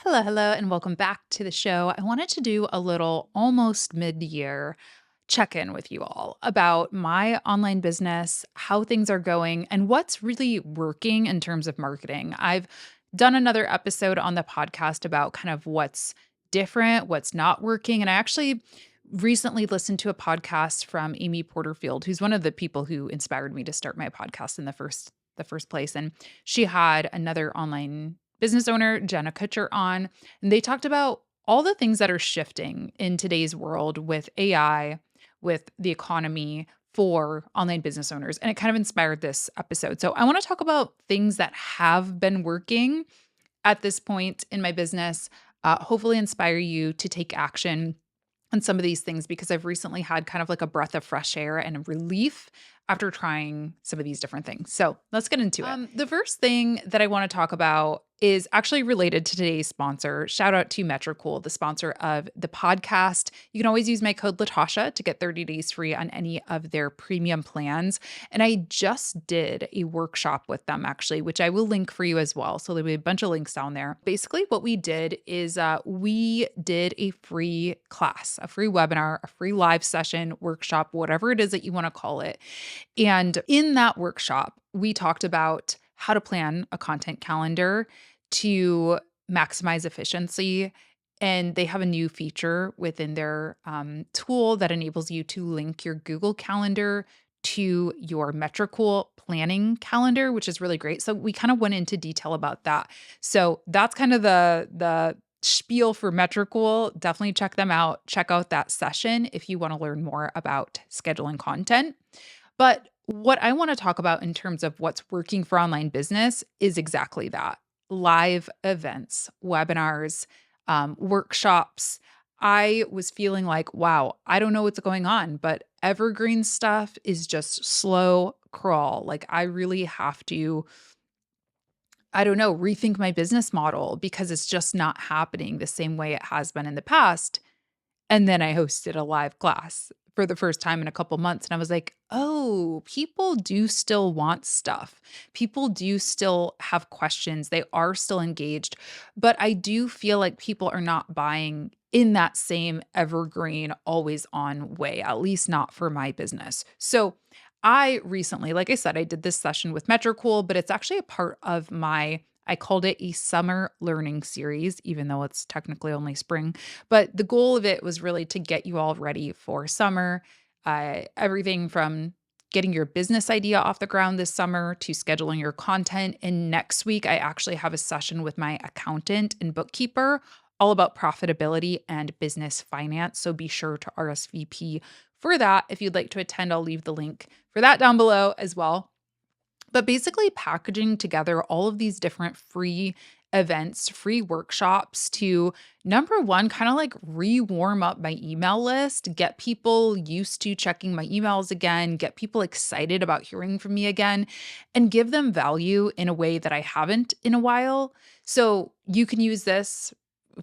Hello, hello, and welcome back to the show. I wanted to do a little almost mid year check in with you all about my online business, how things are going, and what's really working in terms of marketing. I've done another episode on the podcast about kind of what's different, what's not working. And I actually recently listened to a podcast from Amy Porterfield, who's one of the people who inspired me to start my podcast in the first place. And she had another online business owner, Jenna Kutcher, on, and they talked about all the things that are shifting in today's world with AI, with the economy for online business owners. And it kind of inspired this episode. So I want to talk about things that have been working at this point in my business, hopefully inspire you to take action on some of these things because I've recently had kind of like a breath of fresh air and a relief after trying some of these different things. So let's get into it. The first thing that I want to talk about is actually related to today's sponsor. Shout out to Metricool, the sponsor of the podcast. You can always use my code Latasha to get 30 days free on any of their premium plans. And I just did a workshop with them actually, which I will link for you as well. So there'll be a bunch of links down there. Basically, what we did is we did a free class, a free webinar, a free live session, workshop, whatever it is that you want to call it. And in that workshop, we talked about how to plan a content calendar to maximize efficiency. And they have a new feature within their tool that enables you to link your Google Calendar to your Metricool planning calendar, which is really great. So we kind of went into detail about that. So that's kind of the spiel for Metricool. Definitely check them out. Check out that session if you want to learn more about scheduling content. But what I want to talk about in terms of what's working for online business is exactly that: live events, webinars, workshops. I was feeling like, wow, I don't know what's going on, but evergreen stuff is just slow crawl. Like, I really have to, I don't know, rethink my business model because it's just not happening the same way it has been in the past. And then I hosted a live class for the first time in a couple months. And I was like, oh, people do still want stuff. People do still have questions. They are still engaged. But I do feel like people are not buying in that same evergreen, always on way, at least not for my business. So I recently, like I said, I did this session with Metricool, but it's actually a part of I called it a summer learning series, even though it's technically only spring. But the goal of it was really to get you all ready for summer. Everything from getting your business idea off the ground this summer to scheduling your content. And next week, I actually have a session with my accountant and bookkeeper all about profitability and business finance. So be sure to RSVP for that. If you'd like to attend, I'll leave the link for that down below as well. But basically, packaging together all of these different free events, free workshops to, number one, kind of like re-warm up my email list, get people used to checking my emails again, get people excited about hearing from me again, and give them value in a way that I haven't in a while. So you can use this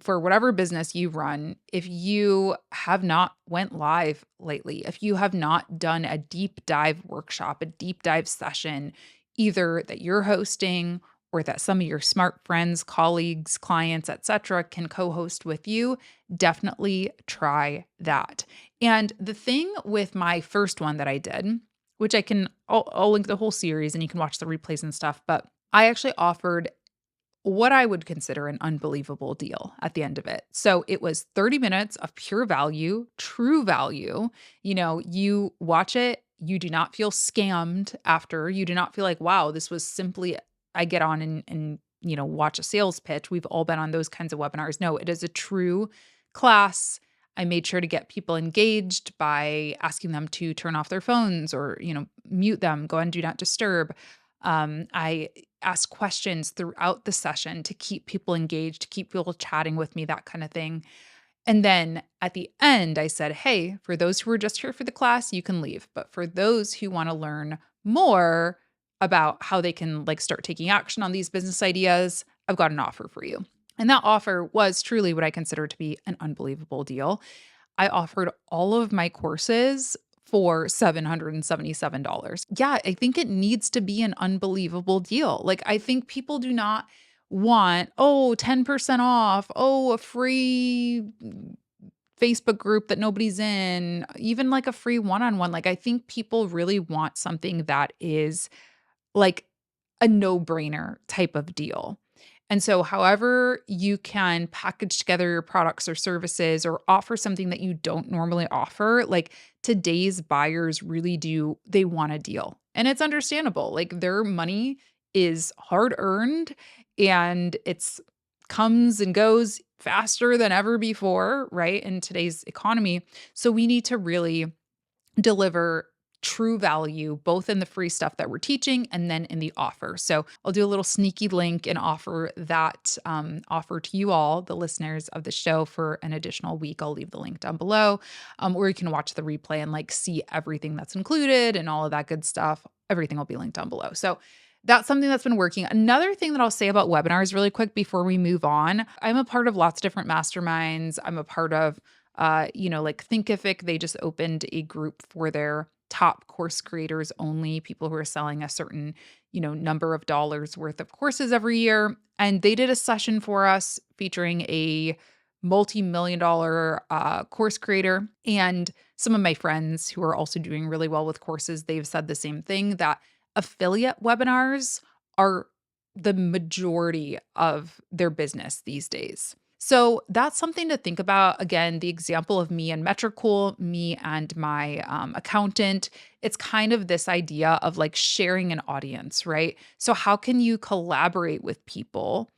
for whatever business you run. If you have not went live lately, if you have not done a deep dive workshop, a deep dive session, either that you're hosting or that some of your smart friends, colleagues, clients, etc., can co-host with you, definitely try that. And the thing with my first one that I did, which I'll link the whole series and you can watch the replays and stuff, but I actually offered what I would consider an unbelievable deal at the end of it. So it was 30 minutes of pure value, true value. You watch it, you do not feel scammed after. You do not feel like, wow, this was simply, I get on and watch a sales pitch. We've all been on those kinds of webinars. No, it is a true class. I made sure to get people engaged by asking them to turn off their phones or, mute them, go on do not disturb. I ask questions throughout the session to keep people engaged, to keep people chatting with me, that kind of thing. And then at the end, I said, hey, for those who are just here for the class, you can leave. But for those who want to learn more about how they can start taking action on these business ideas, I've got an offer for you. And that offer was truly what I consider to be an unbelievable deal. I offered all of my courses for $777. Yeah, I think it needs to be an unbelievable deal. I think people do not want, oh, 10% off, oh, a free Facebook group that nobody's in, even like a free one-on-one. Like I think people really want something that is like a no-brainer type of deal. And so however you can package together your products or services or offer something that you don't normally offer, like today's buyers really do they want a deal. And it's understandable. Like their money is hard earned and it's comes and goes faster than ever before, right? In today's economy. So we need to really deliver true value both in the free stuff that we're teaching and then in the offer. So I'll do a little sneaky link and offer that offer to you all, the listeners of the show, for an additional week. I'll leave the link down below, or you can watch the replay and like see everything that's included and all of that good stuff. Everything will be linked down below. So that's something that's been working. Another thing that I'll say about webinars really quick before we move on, I'm a part of lots of different masterminds. I'm a part of like Thinkific, they just opened a group for their top course creators only, people who are selling a certain, number of dollars worth of courses every year. And they did a session for us featuring a multi-million dollar course creator. And some of my friends who are also doing really well with courses, they've said the same thing, that affiliate webinars are the majority of their business these days. So that's something to think about. Again, the example of me and Metricool, me and my accountant, it's kind of this idea of like sharing an audience, right? So, how can you collaborate with people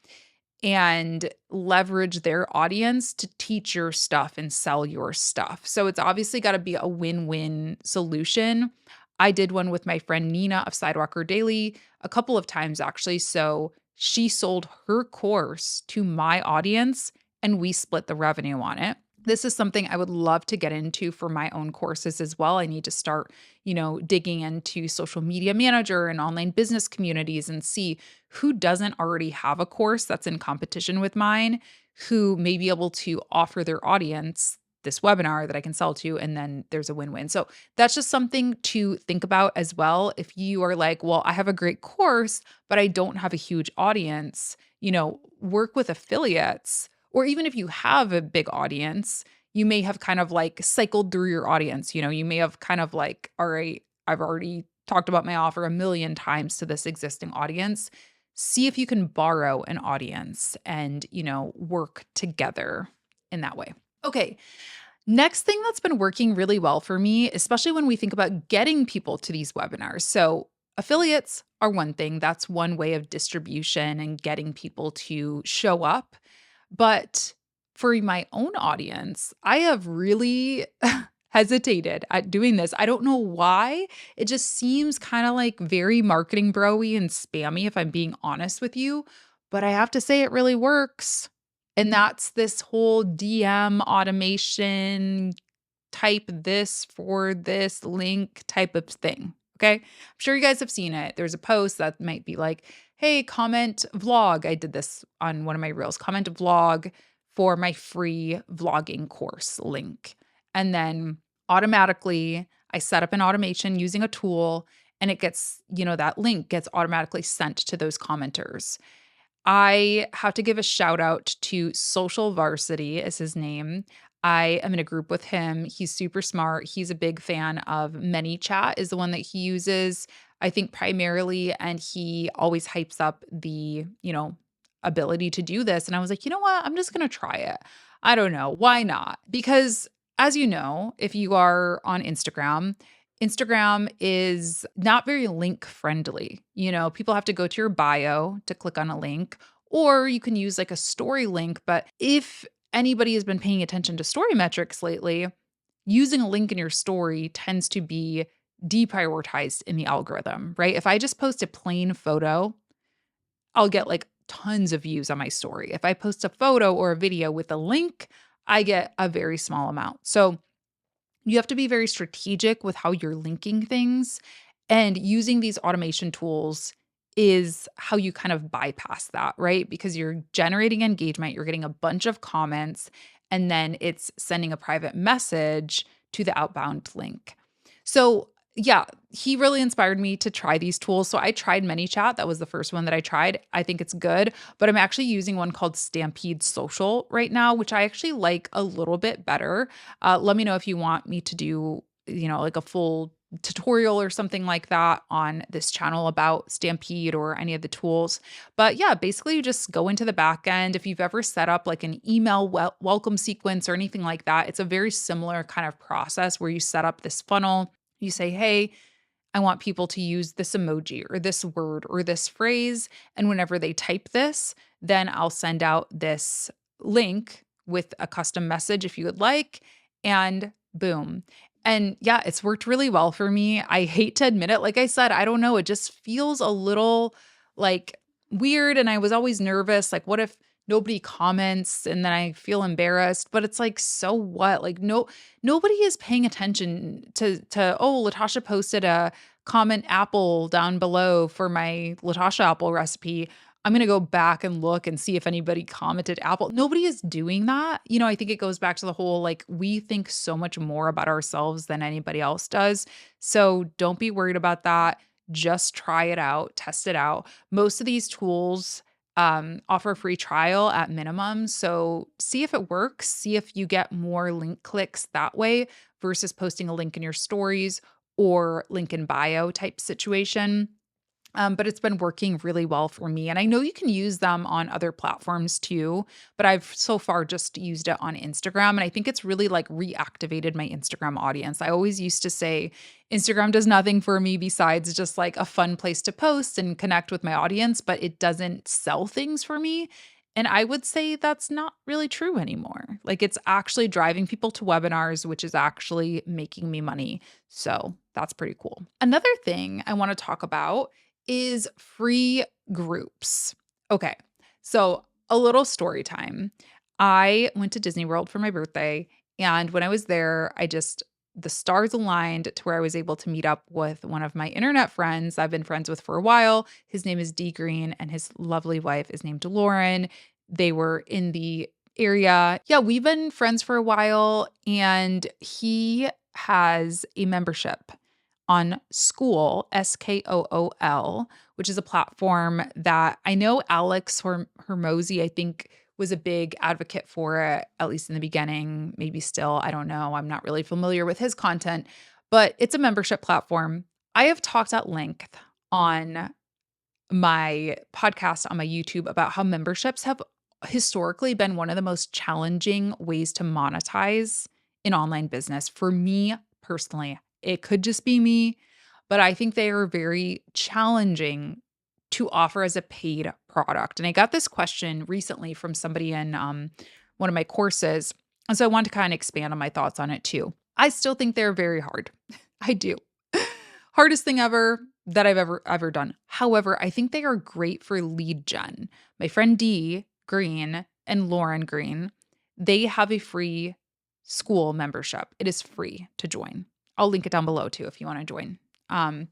and leverage their audience to teach your stuff and sell your stuff? So, it's obviously got to be a win win solution. I did one with my friend Nina of Sidewalker Daily a couple of times actually. So she sold her course to my audience and we split the revenue on it. This is something I would love to get into for my own courses as well. I need to start, digging into social media manager and online business communities and see who doesn't already have a course that's in competition with mine, who may be able to offer their audience this webinar that I can sell to, and then there's a win-win. So that's just something to think about as well. If you are like, well, I have a great course, but I don't have a huge audience, work with affiliates. Or even if you have a big audience, you may have kind of like cycled through your audience. You may have kind of like, all right, I've already talked about my offer a million times to this existing audience. See if you can borrow an audience and, work together in that way. Okay, next thing that's been working really well for me, especially when we think about getting people to these webinars. So, affiliates are one thing, that's one way of distribution and getting people to show up. But for my own audience, I have really hesitated at doing this. I don't know why. It just seems kind of like very marketing bro-y and spammy, if I'm being honest with you. But I have to say, it really works. And that's this whole DM automation, type this for this link type of thing. Okay. I'm sure you guys have seen it. There's a post that might be like, hey, comment vlog. I did this on one of my reels, comment vlog for my free vlogging course link. And then automatically, I set up an automation using a tool and it gets, that link gets automatically sent to those commenters. I have to give a shout out to Social Varsity is his name. I am in a group with him. He's super smart. He's a big fan of ManyChat is the one that he uses, I think primarily, and he always hypes up the, ability to do this. And I was like, you know what? I'm just going to try it. I don't know. Why not? Because as you know, if you are on Instagram is not very link friendly. People have to go to your bio to click on a link, or you can use like a story link. But if anybody has been paying attention to story metrics lately, using a link in your story tends to be deprioritized in the algorithm, right? If I just post a plain photo, I'll get like tons of views on my story. If I post a photo or a video with a link, I get a very small amount. So you have to be very strategic with how you're linking things, and using these automation tools is how you kind of bypass that, right? Because you're generating engagement, you're getting a bunch of comments, and then it's sending a private message to the outbound link. So Yeah, he really inspired me to try these tools. So I tried ManyChat. That was the first one that I tried. I think it's good, but I'm actually using one called Stampede Social right now, which I actually like a little bit better. Let me know if you want me to do, like a full tutorial or something like that on this channel about Stampede or any of the tools. But yeah, basically you just go into the back end. If you've ever set up like an email welcome sequence or anything like that, it's a very similar kind of process where you set up this funnel. You say, hey, I want people to use this emoji or this word or this phrase. And whenever they type this, then I'll send out this link with a custom message if you would like. And boom. And yeah, it's worked really well for me. I hate to admit it. Like I said, I don't know. It just feels a little like weird. And I was always nervous. Like, what if nobody comments and then I feel embarrassed? But it's like, so what? Like, nobody is paying attention to oh, Latasha posted a comment apple down below for my Latasha apple recipe. I'm going to go back and look and see if anybody commented apple. Nobody is doing that. I think it goes back to the whole like we think so much more about ourselves than anybody else does. So don't be worried about that. Just try it out, test it out. Most of these tools offer a free trial at minimum. So see if it works, see if you get more link clicks that way versus posting a link in your stories or link in bio type situation. But it's been working really well for me. And I know you can use them on other platforms too, but I've so far just used it on Instagram. And I think it's really like reactivated my Instagram audience. I always used to say Instagram does nothing for me besides just like a fun place to post and connect with my audience, but it doesn't sell things for me. And I would say that's not really true anymore. Like it's actually driving people to webinars, which is actually making me money. So that's pretty cool. Another thing I want to talk about is free groups. Okay. So, a little story time. I went to Disney World for my birthday, and when I was there, the stars aligned to where I was able to meet up with one of my internet friends I've been friends with for a while. His name is D Green, and his lovely wife is named Lauren. They were in the area. Yeah, we've been friends for a while, and he has a membership on School, Skool, which is a platform that I know Alex Hermosi, I think, was a big advocate for it, at least in the beginning, maybe still. I don't know. I'm not really familiar with his content, but it's a membership platform. I have talked at length on my podcast on my YouTube about how memberships have historically been one of the most challenging ways to monetize in online business for me personally. It could just be me, but I think they are very challenging to offer as a paid product. And I got this question recently from somebody in one of my courses. And so I want to kind of expand on my thoughts on it too. I still think they're very hard. I do. Hardest thing ever that I've ever done. However, I think they are great for lead gen. My friend D Green and Lauren Green, they have a free school membership. It is free to join. I'll link it down below too if you want to join. Um,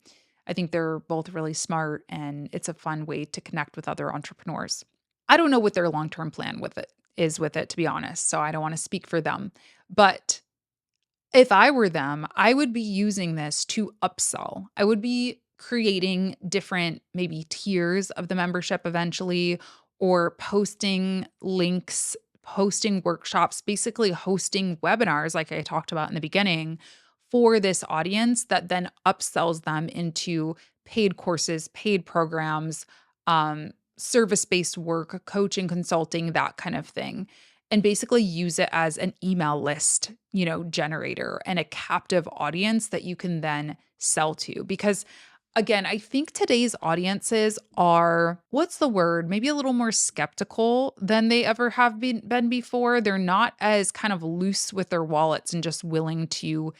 I think they're both really smart and it's a fun way to connect with other entrepreneurs. I don't know what their long-term plan with it, to be honest. So I don't want to speak for them. But if I were them, I would be using this to upsell. I would be creating different maybe tiers of the membership eventually, or posting links, posting workshops, basically hosting webinars like I talked about in the beginning for this audience that then upsells them into paid courses, paid programs, service-based work, coaching, consulting, that kind of thing, and basically use it as an email list, generator and a captive audience that you can then sell to. Because again, I think today's audiences are, what's the word? Maybe a little more skeptical than they ever have been before. They're not as kind of loose with their wallets and just willing to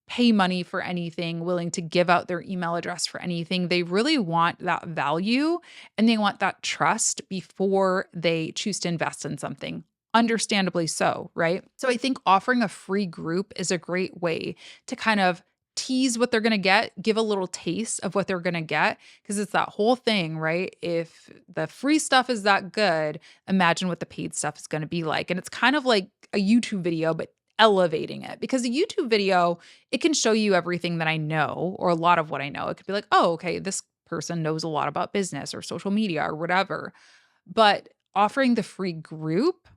pay money for anything, willing to give out their email address for anything. They really want that value and they want that trust before they choose to invest in something. Understandably so, right? So I think offering a free group is a great way to kind of tease what they're going to get, give a little taste of what they're going to get, because it's that whole thing, right? If the free stuff is that good, imagine what the paid stuff is going to be like. And it's kind of like a YouTube video, but elevating it because a YouTube video, it can show you everything that I know or a lot of what I know. It could be like, oh, okay, this person knows a lot about business or social media or whatever. But offering the free group,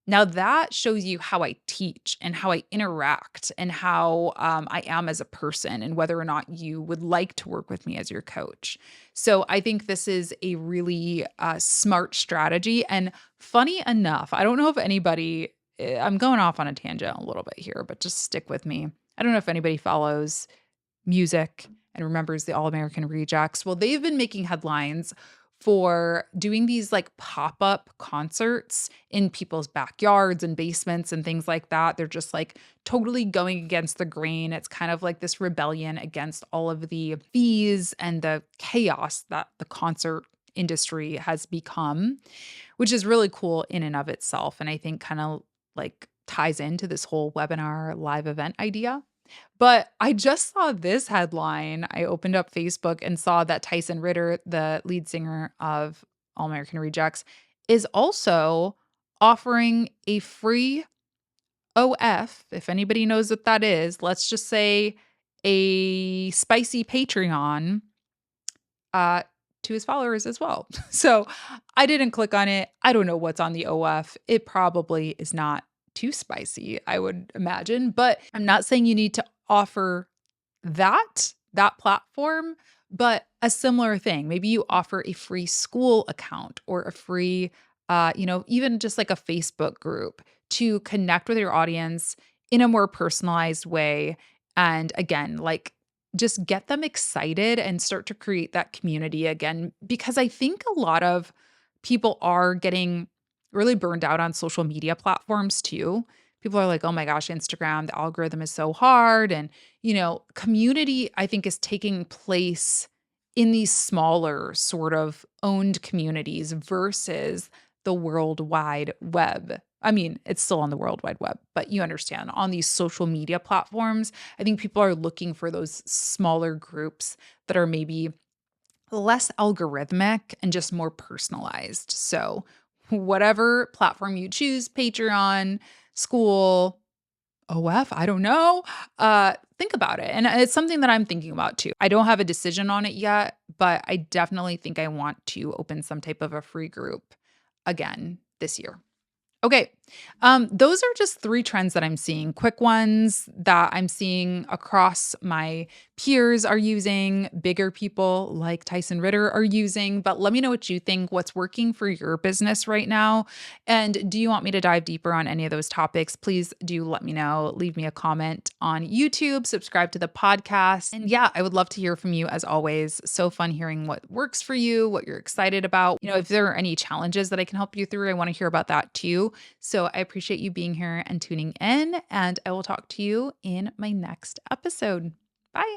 now that shows you how I teach and how I interact and how I am as a person and whether or not you would like to work with me as your coach. So I think this is a really smart strategy. And funny enough, I don't know if anybody, I'm going off on a tangent a little bit here, but just stick with me. I don't know if anybody follows music and remembers the All American Rejects. Well, they've been making headlines for doing these like pop-up concerts in people's backyards and basements and things like that. They're just like totally going against the grain. It's kind of like this rebellion against all of the fees and the chaos that the concert industry has become, which is really cool in and of itself. And I think kind of like ties into this whole webinar live event idea. But I just saw this headline. I opened up Facebook and saw that Tyson Ritter, the lead singer of All American Rejects, is also offering a free OF. If anybody knows what that is, let's just say a spicy Patreon uh, to his followers as well. So I didn't click on it. I don't know what's on the OF. It probably is not too spicy, I would imagine, but I'm not saying you need to offer that platform, but a similar thing. Maybe you offer a free school account or a free, even just like a Facebook group to connect with your audience in a more personalized way. And again, like just get them excited and start to create that community again. Because I think a lot of people are getting really burned out on social media platforms too. People are like, oh my gosh, Instagram, the algorithm is so hard. And, community, I think, is taking place in these smaller sort of owned communities versus the World Wide Web. I mean, it's still on the World Wide Web, but you understand on these social media platforms, I think people are looking for those smaller groups that are maybe less algorithmic and just more personalized. So, whatever platform you choose, Patreon, school, OF, I don't know. Think about it. And it's something that I'm thinking about too. I don't have a decision on it yet, but I definitely think I want to open some type of a free group again this year. Okay. Those are just three trends that I'm seeing, quick ones that I'm seeing across my peers are using, bigger people like Tyson Ritter are using. But let me know what you think, what's working for your business right now. And do you want me to dive deeper on any of those topics? Please do let me know. Leave me a comment on YouTube, subscribe to the podcast. And yeah, I would love to hear from you as always. So fun hearing what works for you, what you're excited about. If there are any challenges that I can help you through, I want to hear about that too. So I appreciate you being here and tuning in, and I will talk to you in my next episode. Bye.